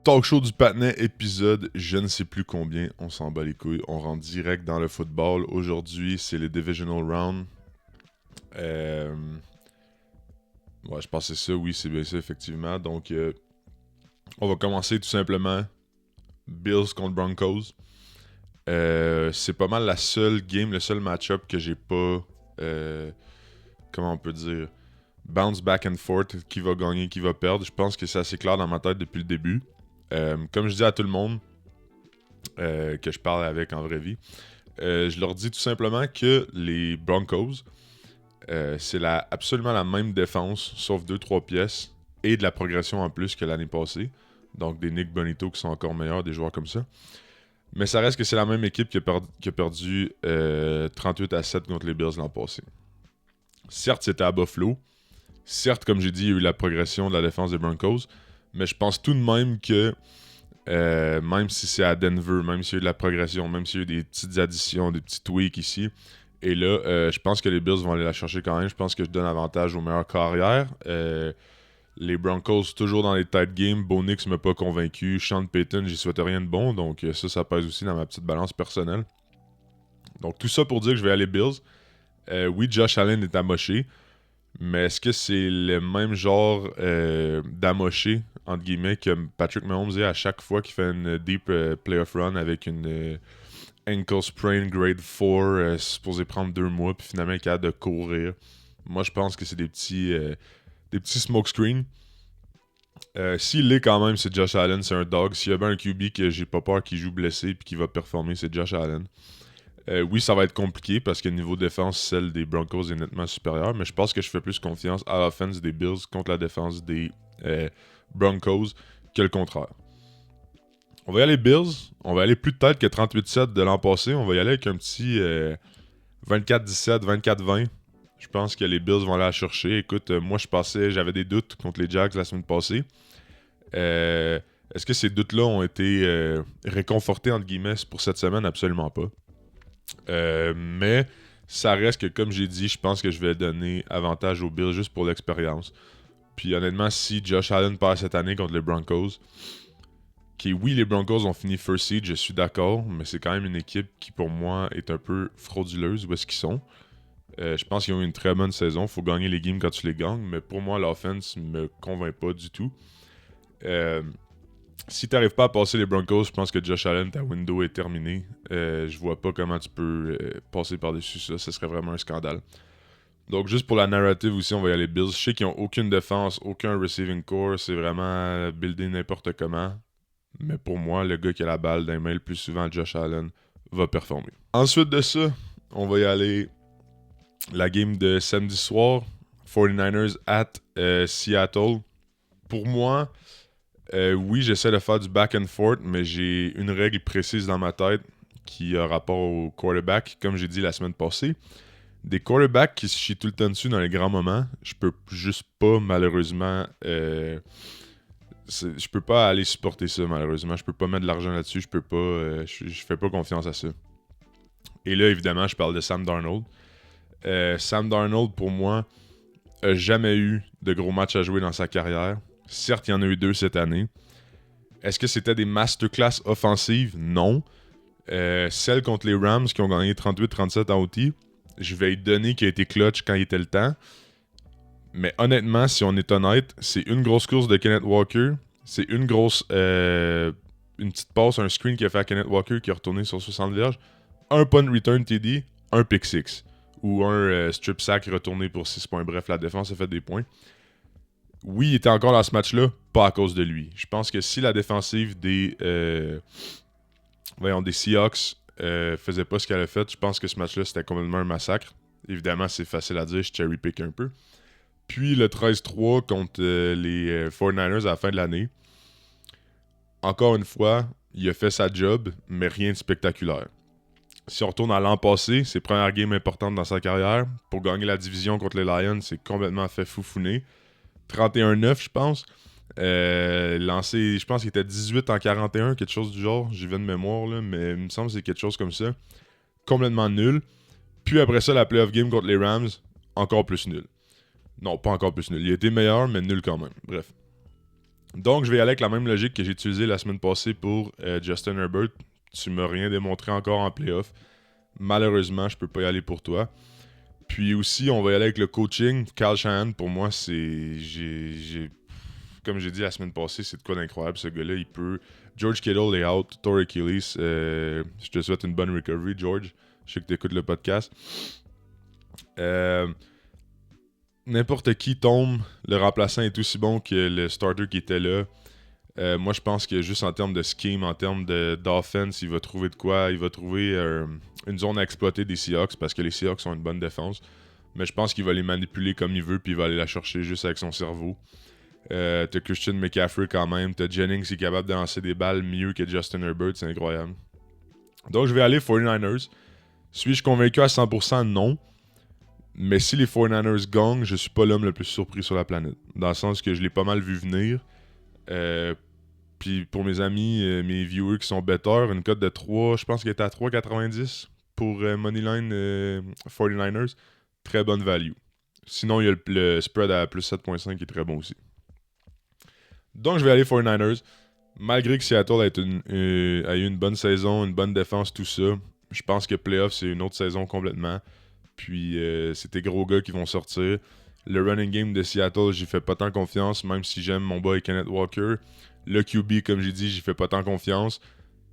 Talk show du patinet, épisode je ne sais plus combien, on s'en bat les couilles, on rentre direct dans le football. Aujourd'hui, c'est les divisional round. Ouais, je pense que c'est ça, oui, c'est bien ça, effectivement. Donc, on va commencer tout simplement Bills contre Broncos. C'est pas mal la seule game, le seul match-up que j'ai pas, comment on peut dire, bounce back and forth, qui va gagner, qui va perdre. Je pense que c'est assez clair dans ma tête depuis le début. Comme je dis à tout le monde que je parle avec en vraie vie, je leur dis tout simplement que les Broncos, c'est absolument la même défense, sauf 2-3 pièces, et de la progression en plus que l'année passée. Donc des Nick Bonito qui sont encore meilleurs, des joueurs comme ça. Mais ça reste que c'est la même équipe qui a perdu 38-7 contre les Bills l'an passé. Certes, c'était à Buffalo. Certes, comme j'ai dit, il y a eu la progression de la défense des Broncos. Mais je pense tout de même que même si c'est à Denver, même s'il y a eu de la progression, même s'il y a eu des petites additions, des petits tweaks ici, et là, je pense que les Bills vont aller la chercher quand même. Je pense que je donne avantage aux meilleurs carrières. Les Broncos, toujours dans les tight games. Bo Nix m'a pas convaincu. Sean Payton, j'y souhaite rien de bon. Donc ça pèse aussi dans ma petite balance personnelle. Donc tout ça pour dire que je vais aller Bills. Oui, Josh Allen est amoché. Mais est-ce que c'est le même genre d'amoché, entre guillemets, que Patrick Mahomes est à chaque fois qu'il fait une deep playoff run avec une ankle sprain grade 4, supposé prendre 2 mois, puis finalement il est capable de courir? Moi, je pense que c'est des petits smoke screens. S'il l'est quand même, c'est Josh Allen, c'est un dog. S'il y a bien un QB que j'ai pas peur qu'il joue blessé puis qui va performer, c'est Josh Allen. Oui, ça va être compliqué parce que niveau défense, celle des Broncos est nettement supérieure, mais je pense que je fais plus confiance à l'offense des Bills contre la défense des Broncos que le contraire. On va y aller Bills. On va aller plus de tête que 38-7 de l'an passé. On va y aller avec un petit 24-17, 24-20. Je pense que les Bills vont aller la chercher. Écoute, moi j'avais des doutes contre les Jags la semaine passée. Est-ce que ces doutes-là ont été réconfortés entre guillemets pour cette semaine? Absolument pas. Mais ça reste que, comme j'ai dit, je pense que je vais donner avantage aux Bills juste pour l'expérience. Puis honnêtement, si Josh Allen perd cette année contre les Broncos, oui, les Broncos ont fini first seed, je suis d'accord, mais c'est quand même une équipe qui pour moi est un peu frauduleuse où est-ce qu'ils sont. Je pense qu'ils ont eu une très bonne saison. Il faut gagner les games quand tu les gagnes, mais pour moi, l'offense me convainc pas du tout. Si tu n'arrives pas à passer les Broncos, je pense que Josh Allen, ta window est terminée. Je vois pas comment tu peux passer par-dessus ça. Ce serait vraiment un scandale. Donc, juste pour la narrative aussi, on va y aller Bills. Je sais qu'ils n'ont aucune défense, aucun receiving core. C'est vraiment builder n'importe comment. Mais pour moi, le gars qui a la balle dans les mains le plus souvent, Josh Allen, va performer. Ensuite de ça, on va y aller la game de samedi soir. 49ers at Seattle. Pour moi, oui, j'essaie de faire du back and forth, mais j'ai une règle précise dans ma tête qui a rapport au quarterback, comme j'ai dit la semaine passée. Des quarterbacks qui se chient tout le temps dessus dans les grands moments, je peux juste pas, malheureusement, je peux pas aller supporter ça, malheureusement. Je peux pas mettre de l'argent là-dessus, je peux pas, je fais pas confiance à ça. Et là, évidemment, je parle de Sam Darnold. Sam Darnold, pour moi, a jamais eu de gros matchs à jouer dans sa carrière. Certes, il y en a eu 2 cette année. Est-ce que c'était des masterclass offensives? Non. Celle contre les Rams qui ont gagné 38-37 en OT, je vais lui donner qu'il a été clutch quand il était le temps. Mais honnêtement, si on est honnête, c'est une grosse course de Kenneth Walker. C'est une petite passe, un screen qu'il a fait à Kenneth Walker qui a retourné sur 60 verges. Un punt return TD, un pick six. Ou un strip sack retourné pour 6 points. Bref, la défense a fait des points. Oui, il était encore dans ce match-là, pas à cause de lui. Je pense que si la défensive des Seahawks faisait pas ce qu'elle a fait, je pense que ce match-là, c'était complètement un massacre. Évidemment, c'est facile à dire, je cherry-pick un peu. Puis le 13-3 contre les 49ers à la fin de l'année. Encore une fois, il a fait sa job, mais rien de spectaculaire. Si on retourne à l'an passé, ses premières games importantes dans sa carrière, pour gagner la division contre les Lions, c'est complètement fait foufouner. 31-9, je pense. Lancé, je pense qu'il était 18 en 41, quelque chose du genre. J'y vais de mémoire, là, mais il me semble que c'est quelque chose comme ça. Complètement nul. Puis après ça, la playoff game contre les Rams, encore plus nul. Non, pas encore plus nul. Il a été meilleur, mais nul quand même. Bref. Donc, je vais y aller avec la même logique que j'ai utilisée la semaine passée pour Justin Herbert. Tu m'as rien démontré encore en playoff. Malheureusement, je peux pas y aller pour toi. Puis aussi, on va y aller avec le coaching. Kyle Shanahan, pour moi, c'est... Comme j'ai dit la semaine passée, c'est de quoi d'incroyable. Ce gars-là, il peut... George Kittle est out. Torrey Achilles. Je te souhaite une bonne recovery, George. Je sais que tu écoutes le podcast. N'importe qui tombe, le remplaçant est aussi bon que le starter qui était là. Moi, je pense que juste en termes de scheme, en termes d'offense, il va trouver de quoi. Il va trouver une zone à exploiter des Seahawks parce que les Seahawks ont une bonne défense. Mais je pense qu'il va les manipuler comme il veut puis il va aller la chercher juste avec son cerveau. T'as Christian McCaffrey quand même. T'as Jennings qui est capable de lancer des balles mieux que Justin Herbert. C'est incroyable. Donc, je vais aller 49ers. Suis-je convaincu à 100%? Non. Mais si les 49ers gagnent, je suis pas l'homme le plus surpris sur la planète. Dans le sens que je l'ai pas mal vu venir. Puis pour mes amis, mes viewers qui sont betters, une cote de 3, je pense qu'elle était à 3,90 pour Moneyline 49ers. Très bonne value. Sinon, il y a le spread à plus 7,5 qui est très bon aussi. Donc, je vais aller 49ers. Malgré que Seattle a eu une bonne saison, une bonne défense, tout ça, je pense que playoff, c'est une autre saison complètement. Puis, c'est tes gros gars qui vont sortir. Le running game de Seattle, j'y fais pas tant confiance, même si j'aime mon boy Kenneth Walker. Le QB, comme j'ai dit, j'y fais pas tant confiance.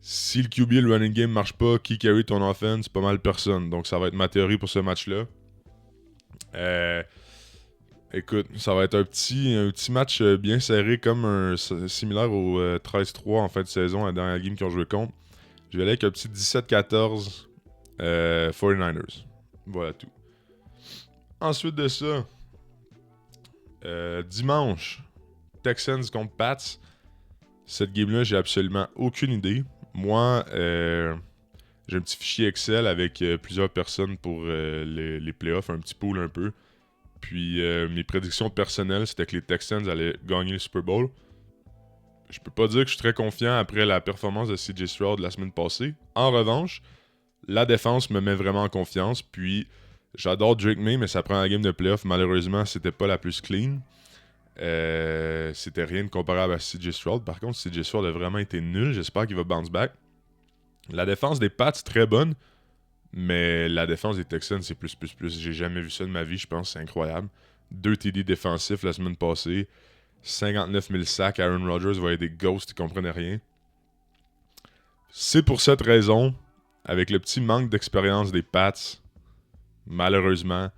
Si le QB et le running game marche pas, qui carry ton offense? Pas mal personne. Donc, ça va être ma théorie pour ce match-là. Écoute, ça va être un petit match bien serré, comme similaire au 13-3 en fin de saison, la dernière game qu'ils ont joué contre. Je vais aller avec un petit 17-14 49ers. Voilà tout. Ensuite de ça, dimanche, Texans contre Pats. Cette game-là, j'ai absolument aucune idée. Moi, j'ai un petit fichier Excel avec plusieurs personnes pour les playoffs, un petit pool un peu. Puis mes prédictions personnelles, c'était que les Texans allaient gagner le Super Bowl. Je peux pas dire que je suis très confiant après la performance de CJ Stroud la semaine passée. En revanche, la défense me met vraiment en confiance. Puis j'adore Drake May, mais ça prend la game de playoff. Malheureusement, c'était pas la plus clean. C'était rien de comparable à CJ Stroud. Par contre, CJ Stroud a vraiment été nul. J'espère qu'il va bounce back. La défense des Pats, très bonne. Mais la défense des Texans, c'est plus. J'ai jamais vu ça de ma vie, je pense. C'est incroyable. 2 TD défensifs la semaine passée. 59 000 sacs. Aaron Rodgers voyait des ghosts, il comprenait rien. C'est pour cette raison, avec le petit manque d'expérience des Pats, malheureusement,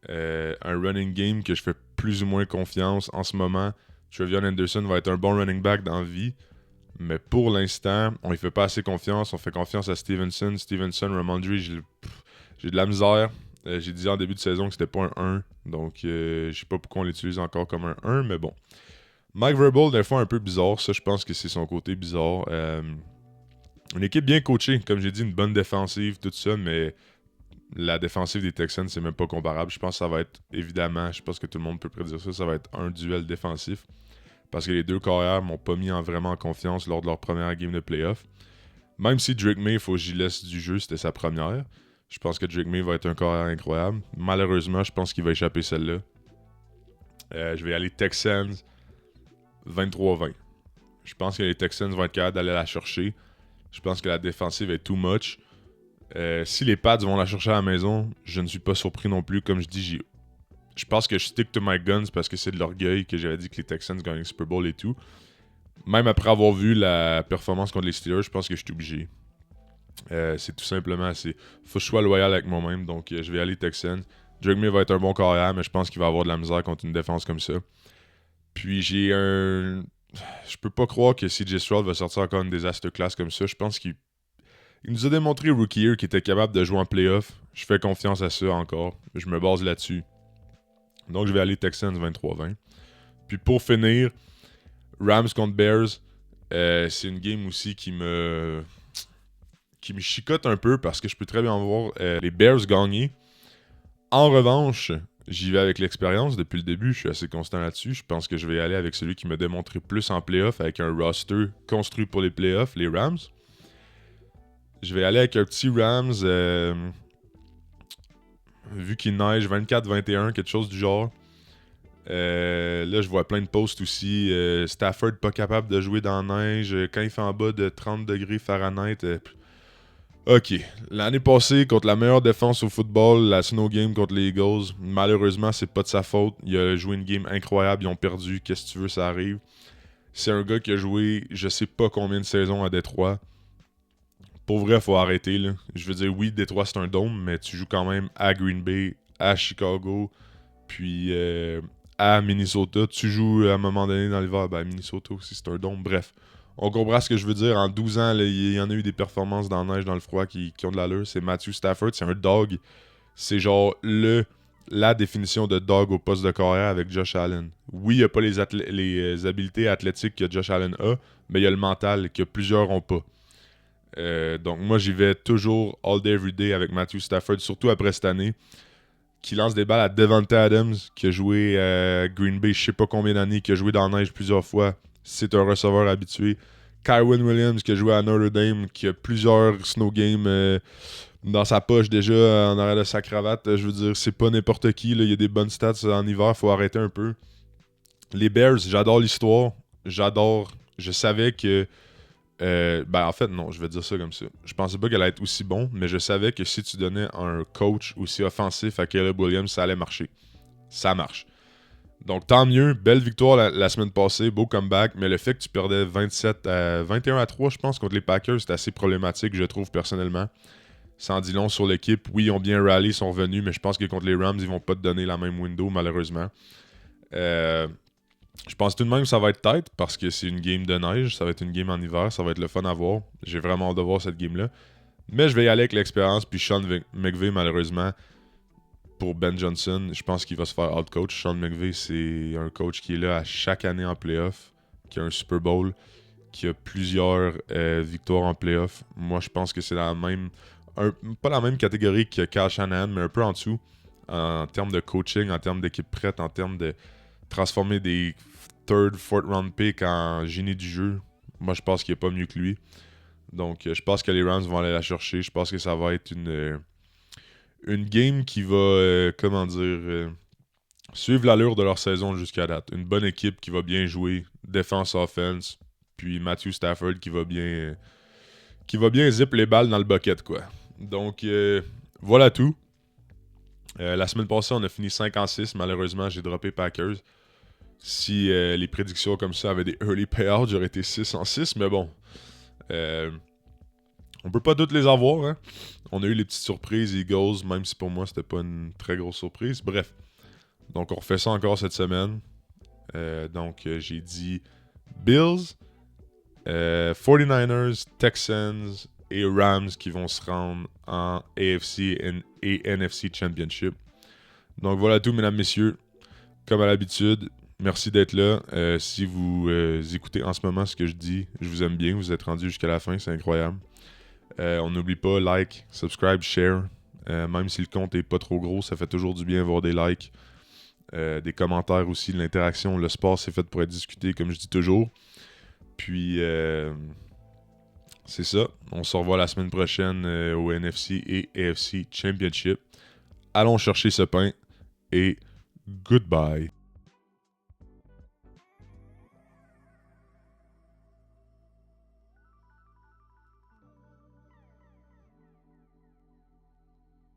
un running game que je fais plus ou moins confiance en ce moment. Trevion Henderson va être un bon running back dans la vie. Mais pour l'instant, on ne fait pas assez confiance. On fait confiance à Stevenson. Stevenson, Ramondre, j'ai de la misère. J'ai dit en début de saison que c'était pas un 1. Donc, je sais pas pourquoi on l'utilise encore comme un 1, mais bon. Mike Vrabel, des fois, un peu bizarre. Ça, je pense que c'est son côté bizarre. Une équipe bien coachée. Comme j'ai dit, une bonne défensive, tout ça, mais la défensive des Texans, c'est même pas comparable. Je pense que ça va être, évidemment, je pense que tout le monde peut prédire ça, ça va être un duel défensif. Parce que les deux carrières m'ont pas mis vraiment en confiance lors de leur première game de playoff. Même si Drake May, il faut que j'y laisse du jeu, c'était sa première. Je pense que Drake May va être un carrière incroyable. Malheureusement, je pense qu'il va échapper celle-là. Je vais aller Texans 23-20. Je pense que les Texans vont être capables d'aller la chercher. Je pense que la défensive est too much. Si les Pats vont la chercher à la maison, je ne suis pas surpris non plus. Comme je dis, je pense que je stick to my guns parce que c'est de l'orgueil que j'avais dit que les Texans gagnaient le Super Bowl et tout. Même après avoir vu la performance contre les Steelers, je pense que je suis obligé. C'est tout simplement assez. Faut que je sois loyal avec moi-même, donc je vais aller Texans. Drake May va être un bon carrière, mais je pense qu'il va avoir de la misère contre une défense comme ça. Puis j'ai un... Je peux pas croire que CJ Stroud va sortir encore une désastre classe comme ça. Je pense qu'il nous a démontré Rookie Year qu'il était capable de jouer en playoff. Je fais confiance à ça encore. Je me base là-dessus. Donc je vais aller Texans 23-20. Puis pour finir, Rams contre Bears. C'est une game aussi qui me chicote un peu parce que je peux très bien voir les Bears gagner. En revanche, j'y vais avec l'expérience depuis le début. Je suis assez constant là-dessus. Je pense que je vais aller avec celui qui m'a démontré plus en playoff avec un roster construit pour les playoffs, les Rams. Je vais aller avec un petit Rams vu qu'il neige 24-21, quelque chose du genre. Là, je vois plein de posts aussi. Stafford pas capable de jouer dans la neige. Quand il fait en bas de 30 degrés Fahrenheit. Ok. L'année passée, contre la meilleure défense au football, la snow game contre les Eagles, malheureusement, c'est pas de sa faute. Il a joué une game incroyable. Ils ont perdu. Qu'est-ce que tu veux, ça arrive. C'est un gars qui a joué je sais pas combien de saisons à Détroit. Pour vrai, faut arrêter. Là. Je veux dire, oui, Détroit, c'est un dôme, mais tu joues quand même à Green Bay, à Chicago, puis à Minnesota. Tu joues à un moment donné dans l'hiver, à Minnesota aussi, c'est un dôme. Bref, on comprend ce que je veux dire. En 12 ans, il y en a eu des performances dans la neige, dans le froid qui ont de l'allure. C'est Matthew Stafford, c'est un dog. C'est genre la définition de dog au poste de carrière avec Josh Allen. Oui, il n'y a pas les habiletés athlétiques que Josh Allen a, mais il y a le mental que plusieurs n'ont pas. Donc moi j'y vais toujours all day every day avec Matthew Stafford, surtout après cette année, qui lance des balles à Devontae Adams, qui a joué à Green Bay je sais pas combien d'années, qui a joué dans la neige plusieurs fois. C'est un receveur habitué. Kyron Williams qui a joué à Notre Dame, qui a plusieurs snow games dans sa poche déjà en arrière de sa cravate. Je veux dire, c'est pas n'importe qui. Là. Il y a des bonnes stats en hiver, faut arrêter un peu. Les Bears, j'adore l'histoire. J'adore. Je savais que en fait, non, je vais dire ça comme ça. Je pensais pas qu'elle allait être aussi bon, mais je savais que si tu donnais un coach aussi offensif à Caleb Williams, ça allait marcher. Ça marche. Donc, tant mieux. Belle victoire la semaine passée. Beau comeback. Mais le fait que tu perdais 21 à 3, je pense, contre les Packers, c'est assez problématique, je trouve, personnellement. Ça en dit long sur l'équipe. Oui, ils ont bien rally, ils sont revenus, mais je pense que contre les Rams, ils vont pas te donner la même window, malheureusement. Je pense tout de même que ça va être tight parce que c'est une game de neige, ça va être une game en hiver, ça va être le fun à voir. J'ai vraiment hâte de voir cette game-là. Mais je vais y aller avec l'expérience, puis Sean McVay, malheureusement, pour Ben Johnson, je pense qu'il va se faire out-coach. Sean McVay, c'est un coach qui est là à chaque année en playoff, qui a un Super Bowl, qui a plusieurs victoires en playoff. Moi, je pense que c'est la même... pas la même catégorie que Kyle Shanahan, mais un peu en dessous, en termes de coaching, en termes d'équipe prête, en termes de transformer des third, fourth round pick en génie du jeu. Moi, je pense qu'il n'est pas mieux que lui. Donc, je pense que les Rams vont aller la chercher. Je pense que ça va être une game qui va, suivre l'allure de leur saison jusqu'à date. Une bonne équipe qui va bien jouer, défense, offense, puis Matthew Stafford qui va bien zip les balles dans le bucket, quoi. Donc, voilà tout. La semaine passée, on a fini 5-6. Malheureusement, j'ai droppé Packers. Si les prédictions comme ça avaient des early payouts, j'aurais été 6-6. Mais bon, on peut pas toutes les avoir. Hein? On a eu les petites surprises, Eagles, même si pour moi, c'était pas une très grosse surprise. Bref, donc on refait ça encore cette semaine. J'ai dit Bills, 49ers, Texans et Rams qui vont se rendre en AFC et NFC Championship. Donc voilà tout, mesdames, messieurs. Comme à l'habitude, merci d'être là. Si vous écoutez en ce moment ce que je dis, je vous aime bien. Vous êtes rendus jusqu'à la fin, c'est incroyable. On n'oublie pas, like, subscribe, share. Même si le compte est pas trop gros, ça fait toujours du bien avoir des likes. Des commentaires aussi, de l'interaction. Le sport, c'est fait pour être discuté, comme je dis toujours. Puis, c'est ça. On se revoit la semaine prochaine au NFC et AFC Championship. Allons chercher ce pain et goodbye.